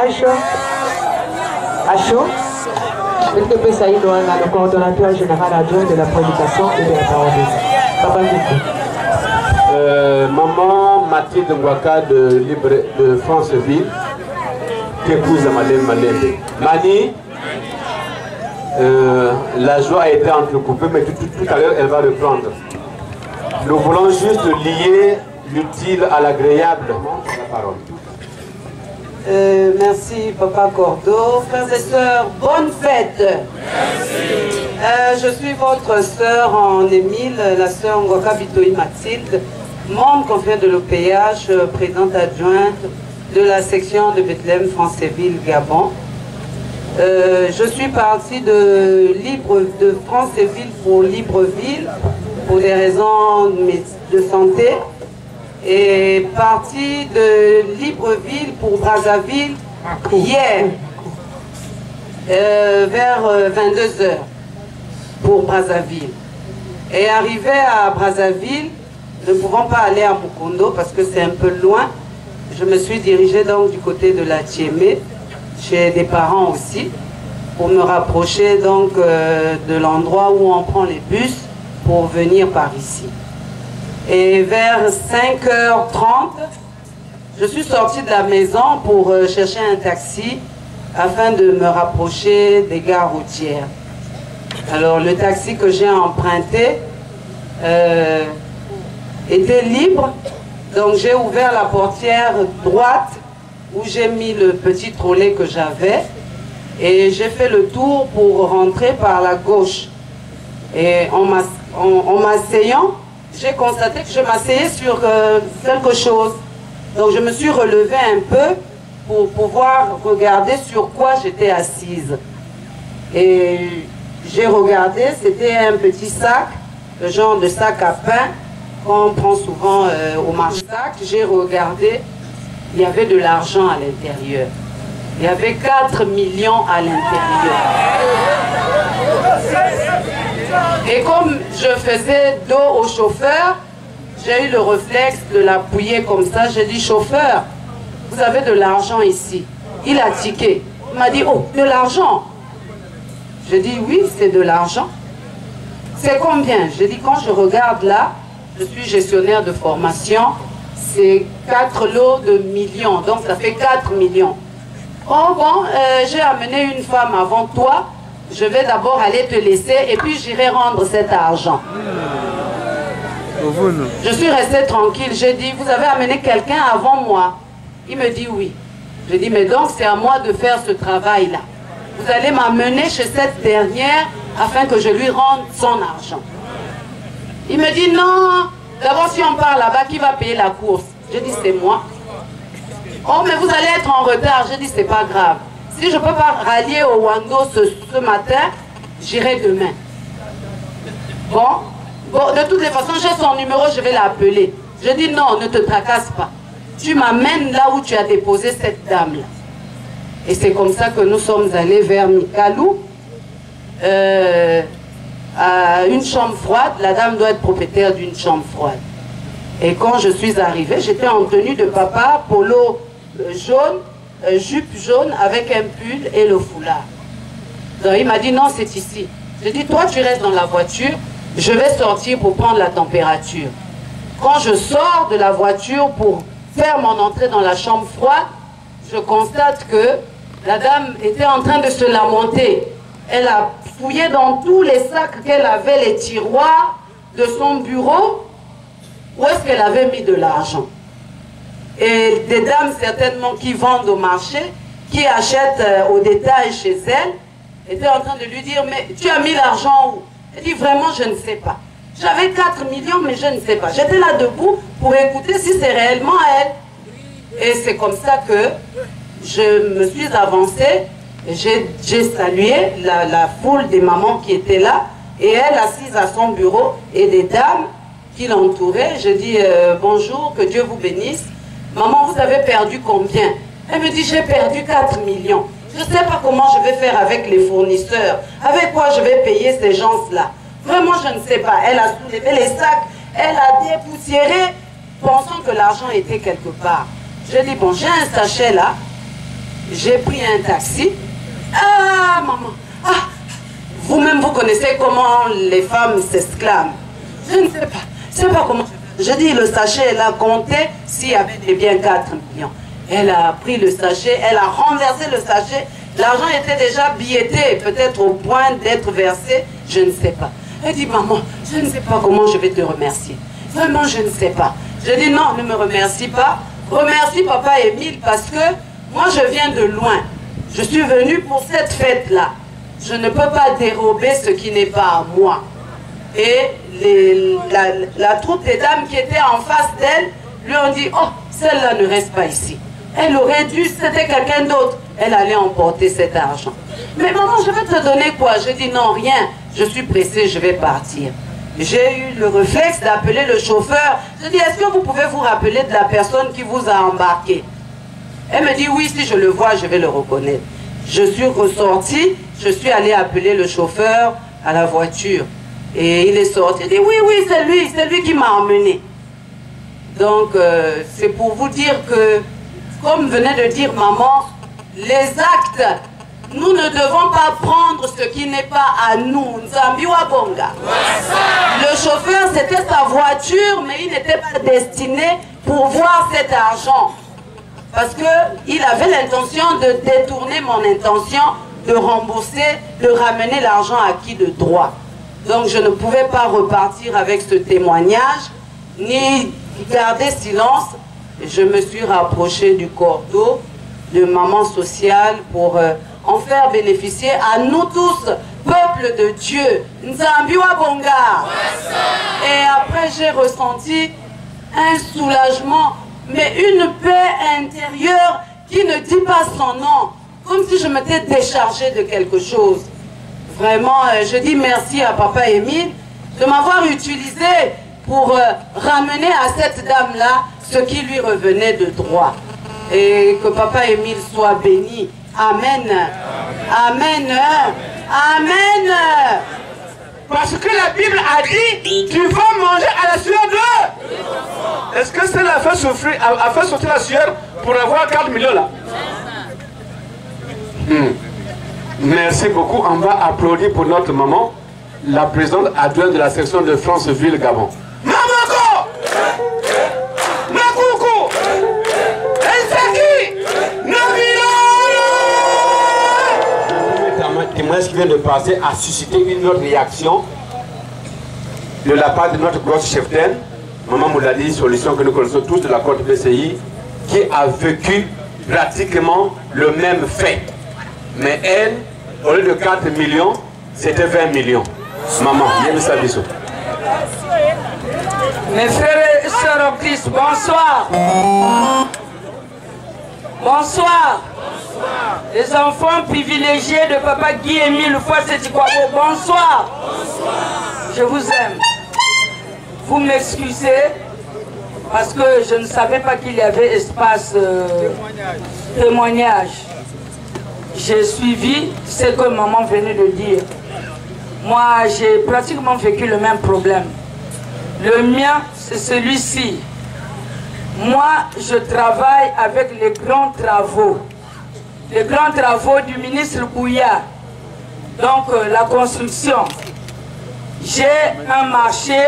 Aïcha Achou, le coordonnateur général adjoint de la prédication et de la parole. Papa Maman Mathilde Ngwaka de Franceville, qui épouse Malembe. Mani, la joie a été entrecoupée, mais tout à l'heure, elle va reprendre. Nous voulons juste lier l'utile à l'agréable. La parole. Merci Papa Cordo. Frères et sœurs, bonne fête. Merci. Je suis votre sœur en Émile, la sœur Ngwaka Bitoyi Mathilde, membre confrère de l'OPH, présidente adjointe de la section de Bethléem Franceville Gabon. Je suis partie de Franceville pour Libreville pour des raisons de santé. Et parti de Libreville pour Brazzaville hier vers 22 h pour Brazzaville. Et arrivé à Brazzaville, ne pouvant pas aller à Mukondo parce que c'est un peu loin, je me suis dirigée donc du côté de la Tchémé, chez des parents aussi, pour me rapprocher donc de l'endroit où on prend les bus pour venir par ici. Et vers 5h30, je suis sortie de la maison pour chercher un taxi afin de me rapprocher des gares routières. Alors le taxi que j'ai emprunté était libre, donc j'ai ouvert la portière droite où j'ai mis le petit trolley que j'avais et j'ai fait le tour pour rentrer par la gauche. Et en m'asseyant, j'ai constaté que je m'asseyais sur quelque chose. Donc je me suis relevée un peu pour pouvoir regarder sur quoi j'étais assise. Et j'ai regardé, c'était un petit sac, le genre de sac à pain qu'on prend souvent au marché. J'ai regardé, il y avait de l'argent à l'intérieur. Il y avait 4 millions à l'intérieur. Et comme je faisais dos au chauffeur, j'ai eu le réflexe de l'appuyer comme ça. J'ai dit, chauffeur, vous avez de l'argent ici. Il a tiqué. Il m'a dit, oh, de l'argent. J'ai dit, oui, c'est de l'argent. C'est combien? J'ai dit, quand je regarde là, je suis gestionnaire de formation, c'est 4 lots de millions, donc ça fait 4 millions. Oh bon, j'ai amené une femme avant toi, je vais d'abord aller te laisser et puis j'irai rendre cet argent. Je suis restée tranquille, j'ai dit, vous avez amené quelqu'un avant moi? Il me dit oui. J'ai dit, mais donc c'est à moi de faire ce travail-là. Vous allez m'amener chez cette dernière afin que je lui rende son argent. Il me dit, non, d'abord si on part là-bas, qui va payer la course? J'ai dit, c'est moi. Oh, mais vous allez être en retard. J'ai dit, c'est pas grave. Si je ne peux pas rallier au Wando ce matin, j'irai demain. Bon, de toutes les façons, j'ai son numéro, je vais l'appeler. Je dis, non, ne te tracasse pas. Tu m'amènes là où tu as déposé cette dame-là. Et c'est comme ça que nous sommes allés vers Mikalou, à une chambre froide. La dame doit être propriétaire d'une chambre froide. Et quand je suis arrivée, j'étais en tenue de papa, polo jaune, jupe jaune avec un pull et le foulard. Donc il m'a dit non, c'est ici. J'ai dit, toi tu restes dans la voiture, je vais sortir pour prendre la température. Quand je sors de la voiture pour faire mon entrée dans la chambre froide, je constate que la dame était en train de se lamenter. Elle a fouillé dans tous les sacs qu'elle avait, les tiroirs de son bureau, où est-ce qu'elle avait mis de l'argent. Et des dames certainement qui vendent au marché, qui achètent au détail chez elle, étaient en train de lui dire, mais tu as mis l'argent où? Elle dit, vraiment, je ne sais pas. J'avais 4 millions, mais je ne sais pas. J'étais là debout pour écouter si c'est réellement elle. Et c'est comme ça que je me suis avancée, j'ai salué la foule des mamans qui étaient là, et elle assise à son bureau, et des dames qui l'entouraient. Je dis, bonjour, que Dieu vous bénisse. Maman, vous avez perdu combien? Elle me dit, j'ai perdu 4 millions. Je ne sais pas comment je vais faire avec les fournisseurs. Avec quoi je vais payer ces gens-là? Vraiment, je ne sais pas. Elle a soulevé les sacs, elle a dépoussiéré, pensant que l'argent était quelque part. Je dis, bon, j'ai un sachet là. J'ai pris un taxi. Ah, maman, ah, vous-même, vous connaissez comment les femmes s'exclament. Je ne sais pas. Je ne sais pas comment. Je dis, le sachet, elle a compté s'il y avait des biens 4 millions. Elle a pris le sachet, elle a renversé le sachet. L'argent était déjà billetté, peut-être au point d'être versé, je ne sais pas. Elle dit, maman, je ne sais pas comment je vais te remercier. Vraiment, je ne sais pas. Je dis, non, ne me remercie pas. Remercie papa Émile parce que moi, je viens de loin. Je suis venue pour cette fête-là. Je ne peux pas dérober ce qui n'est pas à moi. Et la troupe des dames qui étaient en face d'elle lui ont dit, oh, celle-là ne reste pas ici. Elle aurait dû, c'était quelqu'un d'autre. Elle allait emporter cet argent. Mais maman, je vais te donner quoi? Je dis non, rien. Je suis pressée, je vais partir. J'ai eu le réflexe d'appeler le chauffeur. Je dis, est-ce que vous pouvez vous rappeler de la personne qui vous a embarqué? Elle me dit, oui, si je le vois, je vais le reconnaître. Je suis ressortie, je suis allée appeler le chauffeur à la voiture. Et il est sorti. Il dit, oui, oui, c'est lui qui m'a emmené. Donc, c'est pour vous dire que, comme venait de dire maman, les actes, nous ne devons pas prendre ce qui n'est pas à nous. Nzambiwa Bonga. Le chauffeur, c'était sa voiture, mais il n'était pas destiné pour voir cet argent. Parce qu'il avait l'intention de détourner mon intention, de rembourser, de ramener l'argent acquis de droit. Donc je ne pouvais pas repartir avec ce témoignage, ni garder silence. Je me suis rapprochée du cordeau de maman sociale pour en faire bénéficier à nous tous, peuple de Dieu. Nzambiwa Bonga. Et après j'ai ressenti un soulagement, mais une paix intérieure qui ne dit pas son nom, comme si je m'étais déchargée de quelque chose. Vraiment, je dis merci à papa Émile de m'avoir utilisé pour ramener à cette dame-là ce qui lui revenait de droit. Et que papa Émile soit béni. Amen. Amen. Amen. Parce que la Bible a dit, tu vas manger à la sueur d'eux. Est-ce que cela a fait sortir la sueur pour avoir 4 millions là? Merci beaucoup. On va applaudir pour notre maman, la présidente adjointe de la section de Franceville, Gabon. Mamako! Makoukou! Ensaki! Le témoignage qui vient de passer a suscité une autre réaction de la part de notre grosse cheftaine, Maman Mouladi, solution que nous connaissons tous de la Côte PCI, qui a vécu pratiquement le même fait. Mais elle, au lieu de 4 millions, c'était 20 millions. Maman, viens sa bisou. Mes frères et sœurs en Christ, bonsoir. Bonsoir. Les enfants privilégiés de papa Guy-Émile Fouassétikwabo, bonsoir. Je vous aime. Vous m'excusez parce que je ne savais pas qu'il y avait espace témoignage. J'ai suivi ce que maman venait de dire. Moi, j'ai pratiquement vécu le même problème. Le mien, c'est celui-ci. Moi, je travaille avec les grands travaux. Les grands travaux du ministre Bouya. Donc, la construction. J'ai un marché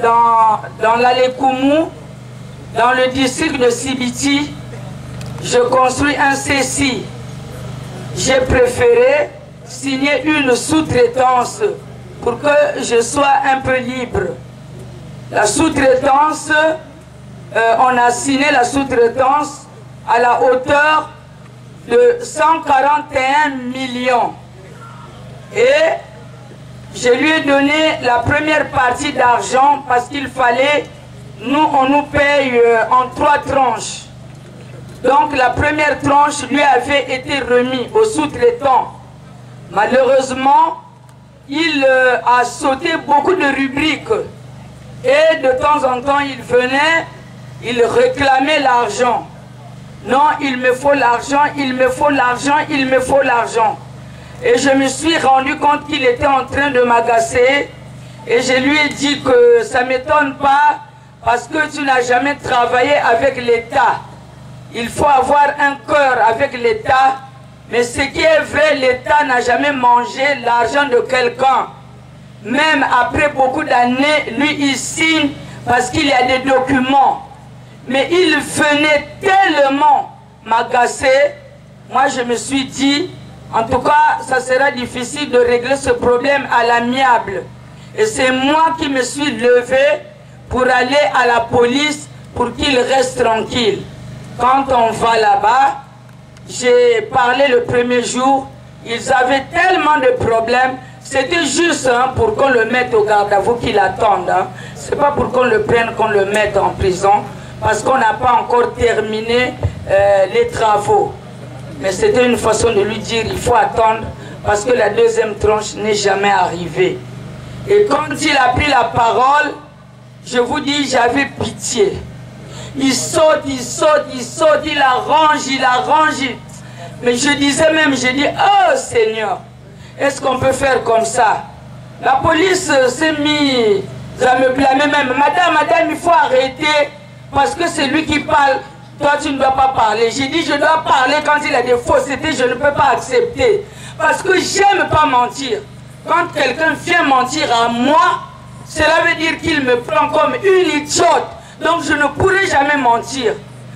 dans l'allée Koumou, dans le district de Sibiti. Je construis un CECI. J'ai préféré signer une sous-traitance pour que je sois un peu libre. La sous-traitance, on a signé la sous-traitance à la hauteur de 141 millions. Et je lui ai donné la première partie d'argent parce qu'il fallait, on nous paye en 3 tranches. Donc la première tranche lui avait été remise au sous-traitant. Malheureusement, il a sauté beaucoup de rubriques. Et de temps en temps, il venait, il réclamait l'argent. Non, il me faut l'argent, il me faut l'argent, il me faut l'argent. Et je me suis rendu compte qu'il était en train de m'agacer. Et je lui ai dit que ça ne m'étonne pas parce que tu n'as jamais travaillé avec l'État. il faut avoir un cœur avec l'État. Mais ce qui est vrai, l'État n'a jamais mangé l'argent de quelqu'un. Même après beaucoup d'années, lui, il signe parce qu'il y a des documents. Mais il venait tellement m'agacer. Moi, je me suis dit, en tout cas, ça sera difficile de régler ce problème à l'amiable. Et c'est moi qui me suis levé pour aller à la police pour qu'il reste tranquille. Quand on va là-bas, j'ai parlé le premier jour, ils avaient tellement de problèmes, c'était juste pour qu'on le mette au garde à vous qu'il attende. C'est pas pour qu'on le prenne, qu'on le mette en prison, parce qu'on n'a pas encore terminé les travaux. Mais c'était une façon de lui dire, il faut attendre, parce que la deuxième tranche n'est jamais arrivée. Et quand il a pris la parole, je vous dis, j'avais pitié. Il saute, il saute, il saute, il arrange, il arrange. Mais je disais même, je dis, oh Seigneur, est-ce qu'on peut faire comme ça? La police s'est mise à me blâmer même. Madame, il faut arrêter, parce que c'est lui qui parle. Toi, tu ne dois pas parler. J'ai dit, je dois parler quand il a des faussetés, je ne peux pas accepter. Parce que j'aime pas mentir. Quand quelqu'un vient mentir à moi, cela veut dire qu'il me prend comme une idiote. Donc je ne pourrai jamais mentir.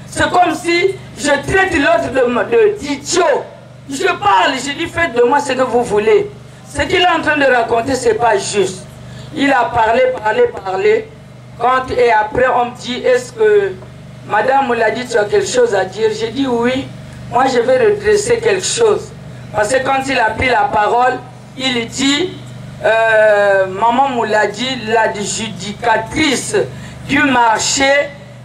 C'est comme si je traite l'autre d'idiot. Je parle, je dis faites de moi ce que vous voulez. Ce qu'il est en train de raconter, ce n'est pas juste. Il a parlé. Et après on me dit, est-ce que madame me l'a dit, tu as quelque chose à dire? J'ai dit oui, moi je vais redresser quelque chose. Parce que quand il a pris la parole, il dit, maman me l'a dit, l'adjudicatrice du marché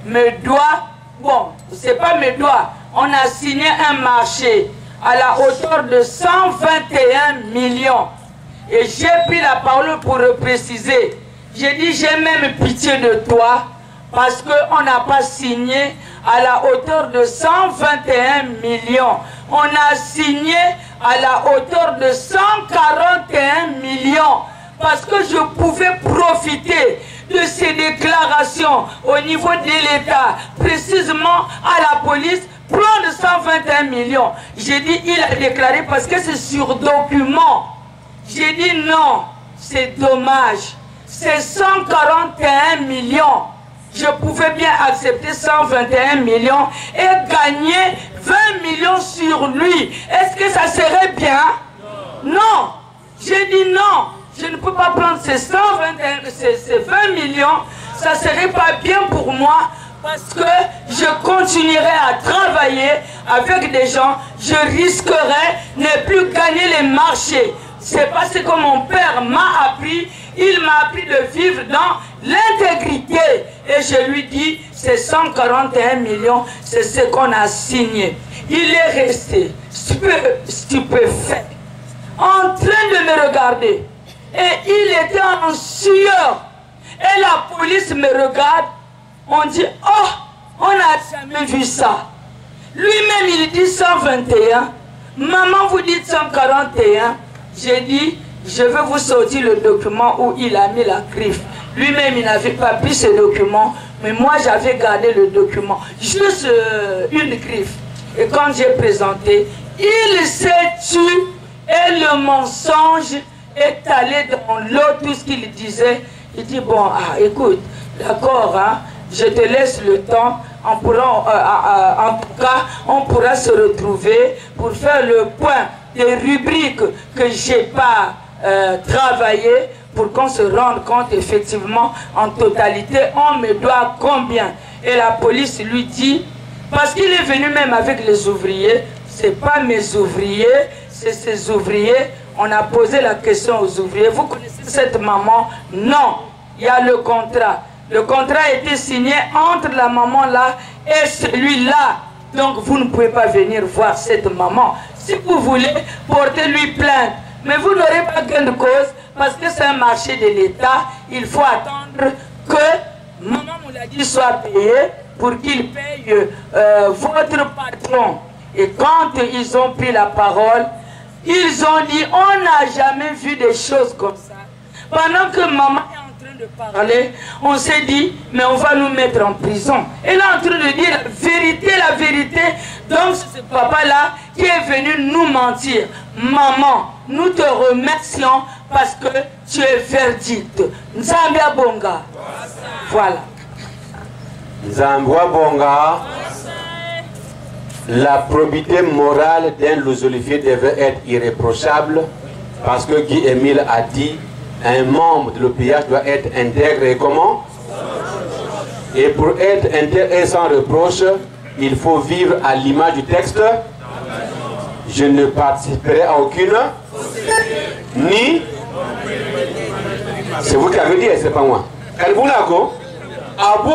me doit, bon, c'est pas me doit, on a signé un marché à la hauteur de 121 millions. Et j'ai pris la parole pour le préciser. J'ai dit, j'ai même pitié de toi, parce qu'on n'a pas signé à la hauteur de 121 millions. On a signé à la hauteur de 141 millions. Parce que je pouvais profiter de ces déclarations au niveau de l'État, précisément à la police, prendre 121 millions. J'ai dit, il a déclaré parce que c'est sur document. J'ai dit non, c'est dommage. C'est 141 millions. Je pouvais bien accepter 121 millions et gagner 20 millions sur lui. Est-ce que ça serait bien? Non. J'ai dit non. Je ne peux pas prendre ces 20 millions. Ça ne serait pas bien pour moi parce que je continuerai à travailler avec des gens. Je risquerais de ne plus gagner les marchés. C'est parce que mon père m'a appris. Il m'a appris de vivre dans l'intégrité. Et je lui dis, c'est 141 millions, c'est ce qu'on a signé. Il est resté stupéfait, en train de me regarder. Et il était en sueur. Et la police me regarde. On dit, oh, on n'a jamais vu ça. Lui-même, il dit 121. Maman, vous dites 141. J'ai dit, je vais vous sortir le document où il a mis la griffe. Lui-même, il n'avait pas pris ce document, mais moi, j'avais gardé le document. Juste une griffe. Et quand j'ai présenté, il s'est tué et le mensonge est allé dans l'eau, tout ce qu'il disait. Il dit, bon, écoute, d'accord, hein, je te laisse le temps. En tout cas, on pourra se retrouver pour faire le point des rubriques que je n'ai pas travaillé pour qu'on se rende compte effectivement en totalité on me doit combien. Et la police lui dit, parce qu'il est venu même avec les ouvriers, c'est pas mes ouvriers, c'est ses ouvriers. On a posé la question aux ouvriers, vous connaissez cette maman? Non, il y a le contrat. Le contrat a été signé entre la maman là et celui-là. Donc vous ne pouvez pas venir voir cette maman. Si vous voulez, portez-lui plainte. Mais vous n'aurez pas gain de cause parce que c'est un marché de l'État. Il faut attendre que maman Mouladi soit payée pour qu'il paye votre patron. Et quand ils ont pris la parole, ils ont dit, on n'a jamais vu des choses comme ça. Pendant que maman est en train de parler, on s'est dit, mais on va nous mettre en prison. Elle est en train de dire la la vérité. Donc c'est ce papa-là qui est venu nous mentir. Maman, nous te remercions parce que tu es verdite. Nzambia Bonga. Voilà. Nzambia Bonga. La probité morale d'un losolifié devait être irréprochable parce que Guy Émile a dit un membre de l'OPH doit être intègre et comment? Et pour être intègre et sans reproche, il faut vivre à l'image du texte. Je ne participerai à aucune ni. C'est vous qui avez dit, c'est pas moi. Kalbounako. Abo.